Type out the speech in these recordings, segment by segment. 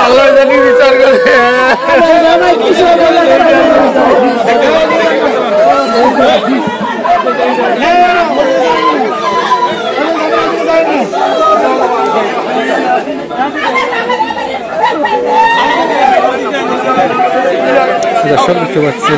আল্লাহ জানি বিচার করে। দর্শক দেখতে পাচ্ছেন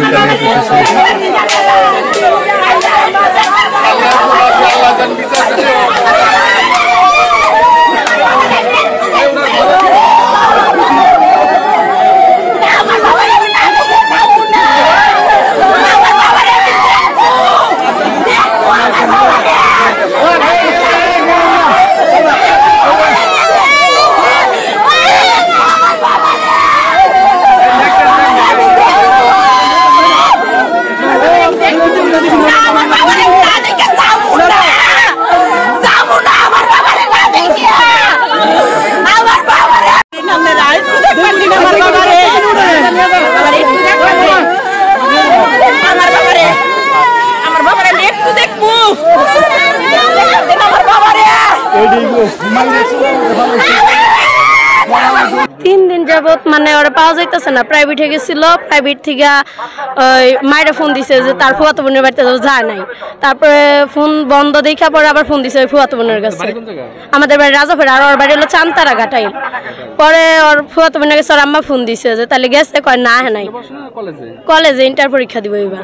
তিন দিন যাবত মানে ওরা পাওয়া যাইতেছে না। প্রাইভেটে গেছিল, প্রাইভেট থেকে ওই মায়েরা ফোন দিছে যে তার ফুয়াতো বোনের বাড়িতে যায় নাই। তারপরে ফোন বন্ধ দেখা পরে আবার ফোন দিছে ওই ফুয়াতো বোনের কাছে। আমাদের বাড়ি রাজাপুর, আর ওর বাড়ি হলো চান্তারা ঘাটাইল। পরে ওর ফুয়াতো বোনের কাছে ওর আম্মা ফোন দিছে যে তাহলে গেছে, কয় না হ্যাঁ নাই, কলেজে ইন্টার পরীক্ষা দিব এবার।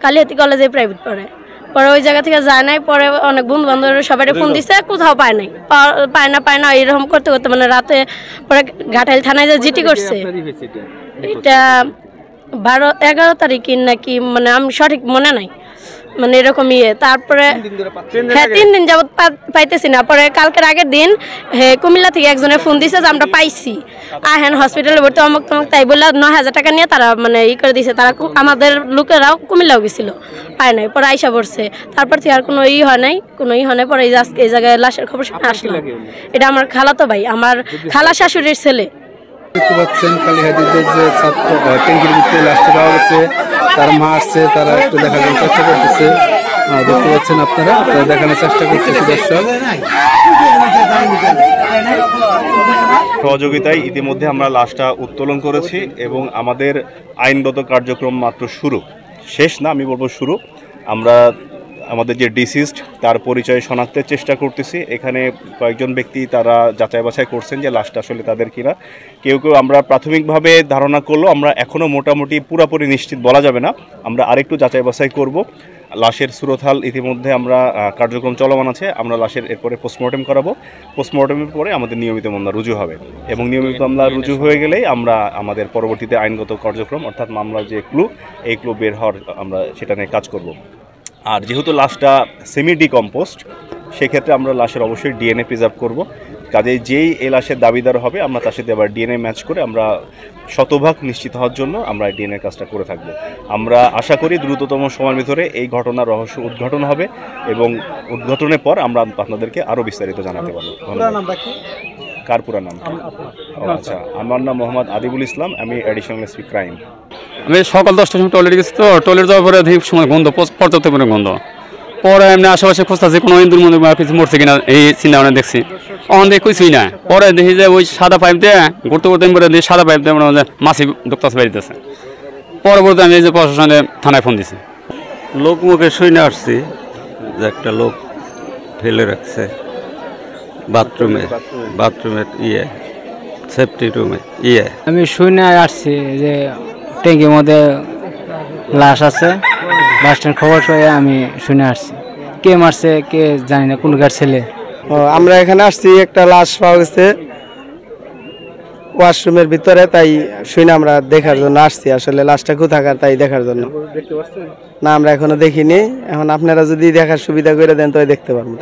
কালীহাতি কলেজে প্রাইভেট পড়ে। পরে ওই জায়গা থেকে যায় নাই। পরে অনেক বন্ধু বান্ধব সবাই ফোন দিছে, কোথাও পায় না এরকম করতে করতে মানে রাতে পরে ঘাটাইল থানায় যে জিটি করছে। এটা 11 তারিখ নাকি, মানে আমি সঠিক মনে নাই, মানে এরকম তারপরে হ্যাঁ 3 দিন যাবত পাইতেছি না। পরে কালকের আগের দিন কুমিল্লা থেকে একজনে ফোন দিছে যে আমরা পাইছি, আহেন হসপিটালে ভর্তি অমুক তমুক, তাই বললে 9,000 টাকা নিয়ে তারা মানে করে দিছে। তারা আমাদের লোকেরাও কুমিল্লাও গেছিল, পায় নাই। পরে আইসা পড়ছে। তারপর থেকে আর কোনো হয় নাই। পরে এই জায়গায় লাশের খবর শুনে আসলাম। এটা আমার খালাতো ভাই, আমার খালা শাশুড়ির ছেলে। দেখতে পাচ্ছেন কালীহাতিতে যে ট্যাঙ্কির ভিতরে লাশটা পাওয়া গেছে, তার মা আসছে, তারা একটু দেখানোর চেষ্টা করতেছে। দেখতে পাচ্ছেন আপনারা দেখানোর চেষ্টা করতেছে দর্শক। সহযোগিতায় ইতিমধ্যে আমরা লাশটা উত্তোলন করেছি এবং আমাদের আইনগত কার্যক্রম মাত্র শুরু, শেষ না, আমি বলবো শুরু। আমরা আমাদের যে ডিসিজড তার পরিচয় শনাক্তের চেষ্টা করতেছি। এখানে কয়েকজন ব্যক্তি তারা যাচাই বাছাই করছেন যে লাশটা আসলে তাদের কিনা। কেউ আমরা প্রাথমিকভাবে ধারণা করলো, আমরা এখনও মোটামুটি পুরোপুরি নিশ্চিত বলা যাবে না, আমরা আরেকটু যাচাই বাছাই করব। লাশের সুরতহাল ইতিমধ্যে আমরা কার্যক্রম চলমান আছে। আমরা লাশের এরপরে পোস্টমর্টেম করাবো। পোস্টমর্টেমের পরে আমাদের নিয়মিত মামলা রুজু হবে এবং নিয়মিত মামলা রুজু হয়ে গেলেই আমরা আমাদের পরবর্তীতে আইনগত কার্যক্রম অর্থাৎ মামলার যে এই ক্লু বের হওয়ার আমরা সেটা নিয়ে কাজ করব। আর যেহেতু লাশটা সেমি ডিকম্পোস্ট, সেক্ষেত্রে আমরা লাশের অবশ্যই ডিএনএ প্রিজার্ভ করব। কাজেই যেই এই লাশের দাবিদার হবে আমরা তার সাথে আবার ডিএনএ ম্যাচ করে আমরা শতভাগ নিশ্চিত হওয়ার জন্য আমরা ডিএনএ কাজটা করে থাকব। আমরা আশা করি দ্রুততম সময়ের ভিতরে এই ঘটনার রহস্য উদ্ঘাটন হবে এবং উদ্ঘাটনের পর আমরা আপনাদেরকে আরও বিস্তারিত জানাতে পারব। কার পুরা নাম? আচ্ছা, আমার নাম মোহাম্মদ আদিবুল ইসলাম, আমি অ্যাডিশনাল এসপি ক্রাইম। আমি সকাল 10টার সময় টয়লেট গেছি, তো টয়লেট যাওয়ার পরে অধিক সময় গন্ধ, পর্যাপ্ত পরিমাণে গন্ধ। পরে এমনি আশেপাশে খুঁজতেছি কোনো ইন্দুর মন্দির বা কিছু মরছে কিনা, এই চিন্তা ভাবনা দেখছি। অন দেখে কিছুই না। পরে দেখি যে ওই সাদা পাইপ দিয়ে ঘুরতে ঘুরতে দেখি সাদা পাইপ দিয়ে মনে মাছি ঢুকতেছে বাড়িতেছে। পরবর্তী আমি এই যে প্রশাসনে থানায় ফোন দিছি। লোক মুখে শুনে আসছি যে একটা লোক ফেলে রাখছে বাথরুমের সেফটি রুমে। আমি শুনে আসছি যে ট্যাঙ্কির মধ্যে লাশ আছে, লাশটার খবর পেয়ে আমি শুনে আসছি। কে মারছে কে জানি না, কোনকার ছেলে। আমরা এখানে আসছি, একটা লাশ পাওয়া গেছে ওয়াশরুমের ভিতরে, তাই শুনে আমরা দেখার জন্য আসছি। আসলে লাশটা কোথাকার তাই দেখার জন্য। না, আমরা এখনো দেখিনি। এখন আপনারা যদি দেখার সুবিধা করে দেন তো দেখতে পারবো।